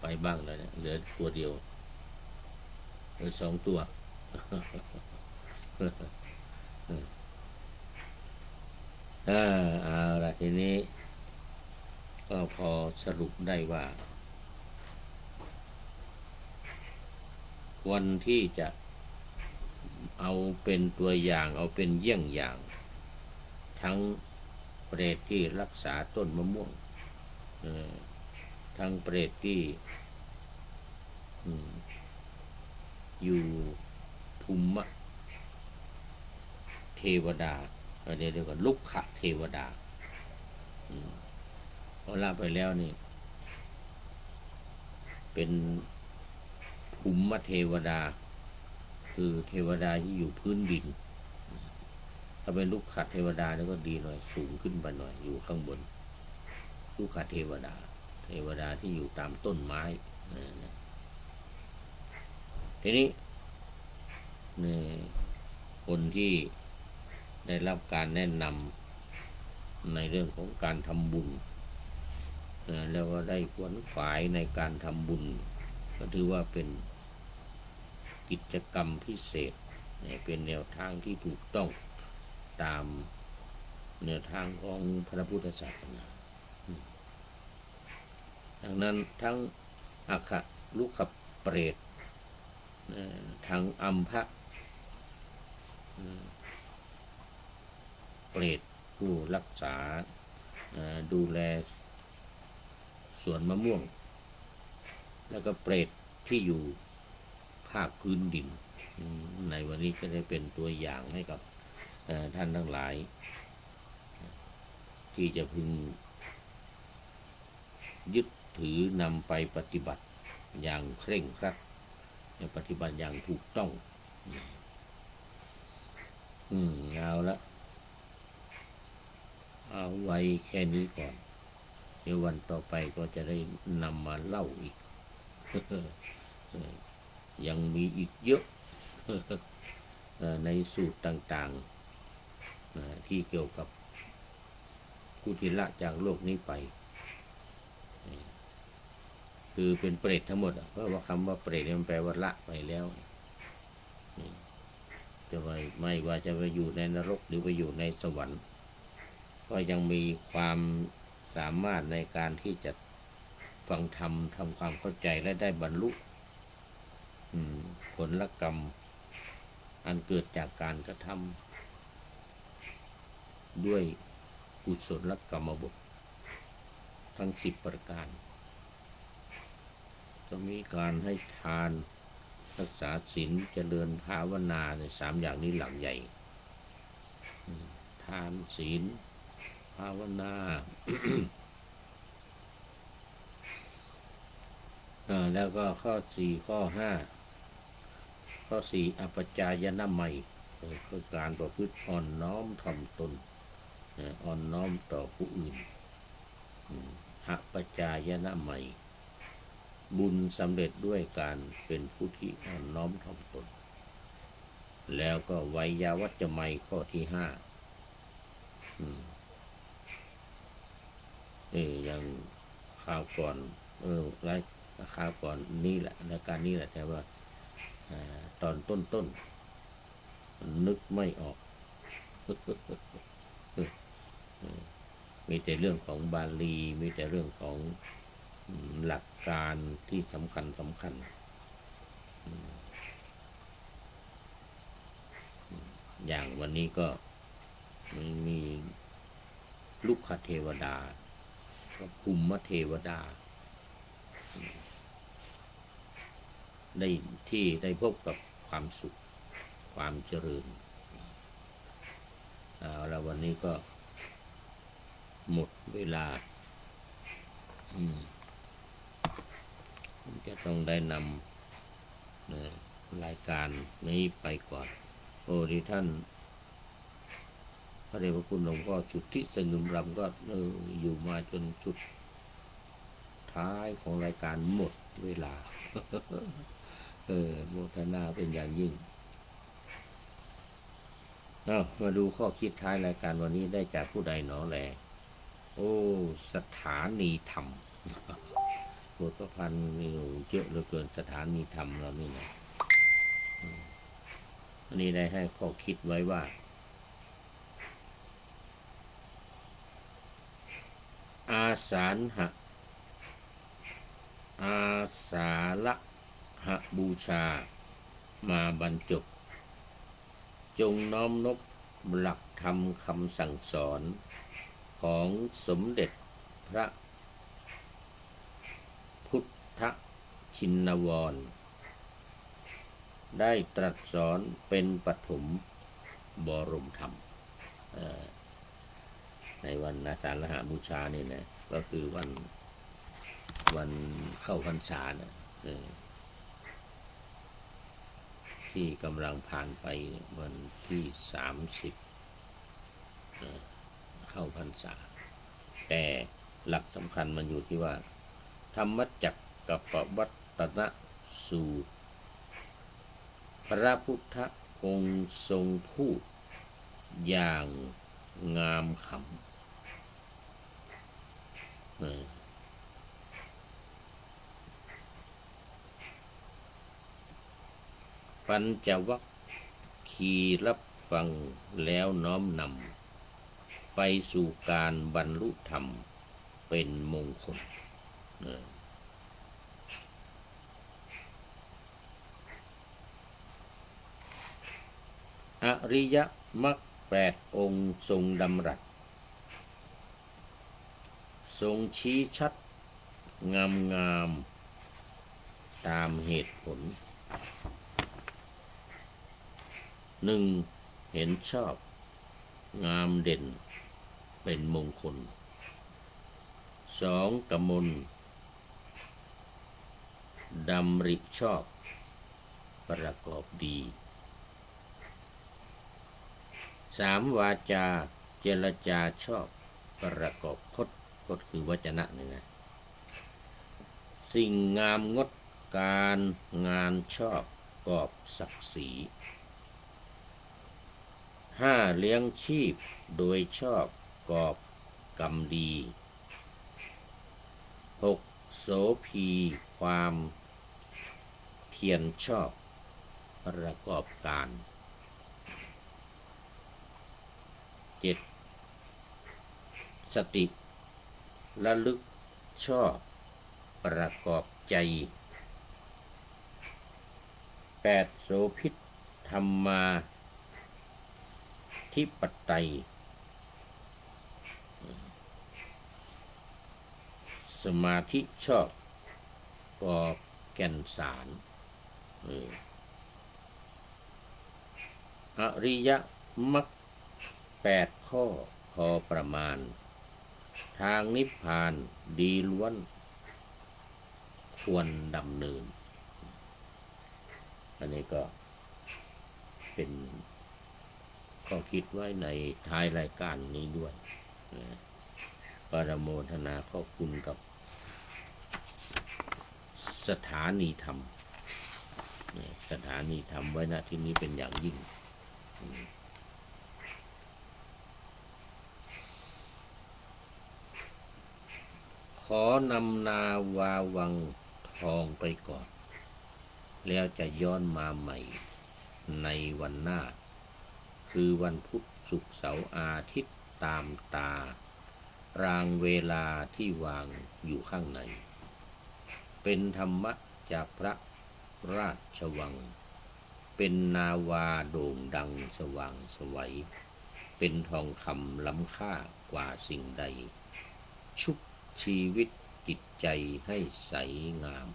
ไปบ้างแล้วเนี่ยเหลือตัวเดียวเหลือ2 ตัว เอาละทีนี้ก็พอสรุปได้ว่าควรที่จะเอาเป็นตัวอย่างเอาเป็นเยี่ยงอย่างทั้งเปรตที่รักษาต้นมะม่วงทั้งเปรตที่อยู่ภูมิเทวดาเรียกว่าลุกขะเทวดาพอละไปแล้วนี่เป็นภูมิเทวดาคือเทวดาที่อยู่พื้นดินถ้าเป็นลุกขะเทวดาแล้วก็ดีหน่อยสูงขึ้นไปหน่อยอยู่ข้างบนลุกขะเทวดาที่อยู่ตามต้นไม้ทีนี้คนที่ได้รับการแนะนำในเรื่องของการทำบุญแล้วก็ได้ขวนขวายในการทำบุญก็ถือว่าเป็นกิจกรรมพิเศษเป็นแนวทางที่ถูกต้องตามแนวทางของพระพุทธศาสนาดังนั้นทั้งอักขะลุกขเปรตทั้งอัมพะเปรตผู้รักษาดูแลสวนมะม่วงแล้วก็เปรตที่อยู่ภาคพื้นดินในวันนี้ก็ได้เป็นตัวอย่างให้กับท่านทั้งหลายที่จะพึงยึดถือนำไปปฏิบัติอย่างเคร่งครัดปฏิบัติอย่างถูกต้องเอาละเอาไว้แค่นี้ก่อนเดี๋ยววันต่อไปก็จะได้นำมาเล่าอีก ยังมีอีกเยอะ ในสูตรต่างๆที่เกี่ยวกับผู้ที่ละจากโลกนี้ไปคือเป็นเปรตทั้งหมดเพราะว่าคำว่าเปรตมันแปลว่าละไปแล้วจะไม่ว่าจะไปอยู่ในนรกหรือไปอยู่ในสวรรค์ก็ยังมีความสามารถในการที่จะฟังธรรมทำความเข้าใจและได้บรรลุผลกรรมอันเกิดจากการกระทำด้วยกุศลกรรมบททั้ง10 ประการจะมีการให้ทานรักษาศีลเจริญภาวนาใน3 อย่างนี้หลักใหญ่ทานศีล ภาวนา แล้วก็ข้อ4ข้อ5ข้อ4อปจายนะไมยคือการประพฤติอ่อนน้อมถ่อมตนอ่อนน้อมต่อผู้อื่นอปจายนะไมยบุญสำเร็จด้วยการเป็นผู้ที่อ่อนน้อมถ่อมตนแล้วก็ไวยาวัจจะไมยข้อที่5อย่างข่าวก่อนรายข่าวก่อนนี่แหละรายการนี้แหละแต่ว่าตอนต้นนึกไม่ออก มีแต่เรื่องของบาลีมีแต่เรื่องของหลักการที่สำคัญอย่างวันนี้ก็มีลุกขเทวดากับภูมิเทวดาได้พบกับความสุขความเจริญแล้ววันนี้ก็หมดเวลาจะต้องได้นำรายการนี้ไปก่อนที่ท่านพระเดชพระคุณหลวงพ่อสุทธิสงึมรำก็อยู่มาจนสุดท้ายของรายการหมดเวลา โมทนาเป็นอย่างยิ่งมาดูข้อคิดท้ายรายการวันนี้ได้จากผู้ใดหนอแลสถานีธรรมบทประพันธ์นี่เยอะเหลือเกินสถานีธรรมเรานี่นะอันนี้ได้ให้ข้อคิดไว้ว่าอาสาฬหบูชามาบรรจบจงน้อมนบหลักธรรมคำสั่งสอนของสมเด็จพระพุทธชินวรได้ตรัสสอนเป็นปฐมบรมธรรมในวันอาสาฬหบูชานี่นะก็คือวันเข้าพรรษานะที่กำลังผ่านไปวันที่30เข้าพรรษาแต่หลักสำคัญมันอยู่ที่ว่าธรรมจักรกับปวัตตนสูตรพระพุทธองค์ทรงพูดอย่างงามขำปัญจวัคคีย์รับฟังแล้วน้อมนำไปสู่การบรรลุธรรมเป็นมงคลอริยมรรค8 องค์ทรงดำรัสทรงชี้ชัดงามตามเหตุผล1. เห็นชอบงามเด่นเป็นมงคล 2. กมลดำริชอบประกอบดี 3. วาจาเจรจาชอบประกอบคดคือวจนะนี่นะสิ่งงามงดการงานชอบกอบศักดิ์ศรี 5. เลี้ยงชีพโดยชอบกอบกรรมดี 6. โสภีความเพียรชอบประกอบการ 7. สติระลึกชอบประกอบใจ 8. โสภิตธรรมาธิปไตยสมาธิชอบก่อแก่นสารอริยมรรค8 ข้อพอประมาณ ทางนิพพานดีล้วนควรดำเนินอันนี้ก็เป็นข้อคิดไว้ในท้ายรายการนี้ด้วยปรโมทนาขอบคุณกับสถานีธรรมสถานีธรรมไว้ณที่นี้เป็นอย่างยิ่งขอนำนาวาวังทองไปก่อนแล้วจะย้อนมาใหม่ในวันหน้าคือวันพุธศุกร์เสาร์อาทิตย์ตามตารางเวลาที่วางอยู่ข้างในเป็นธรรมะจากพระราชวังเป็นนาวาโด่งดังสว่างไสวเป็นทองคำล้ำค่ากว่าสิ่งใดชุบชีวิตจิตใจให้ใสงาม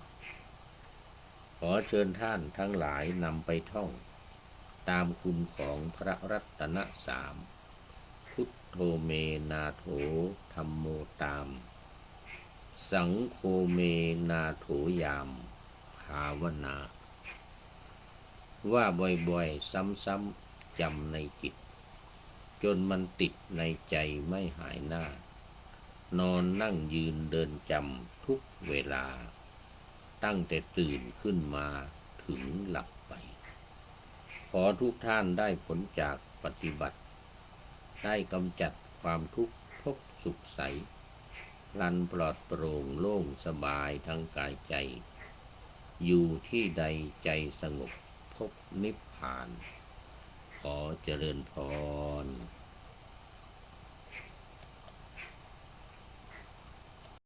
ขอเชิญท่านทั้งหลายนำไปท่องตามคุณของพระรัตนสามพุทโธเมนาโถธัมโมตามสังโฆเมนาโถยามภาวนาว่าบ่อยๆซ้ำๆจำในจิตจนมันติดในใจไม่หายหน้านอนนั่งยืนเดินจำทุกเวลาตั้งแต่ตื่นขึ้นมาถึงหลับไปขอทุกท่านได้ผลจากปฏิบัติได้กำจัดความทุกข์พบสุขใสพลันปลอดโปร่งโล่งสบายทั้งกายใจอยู่ที่ใดใจสงบพบนิพพานขอเจริญพร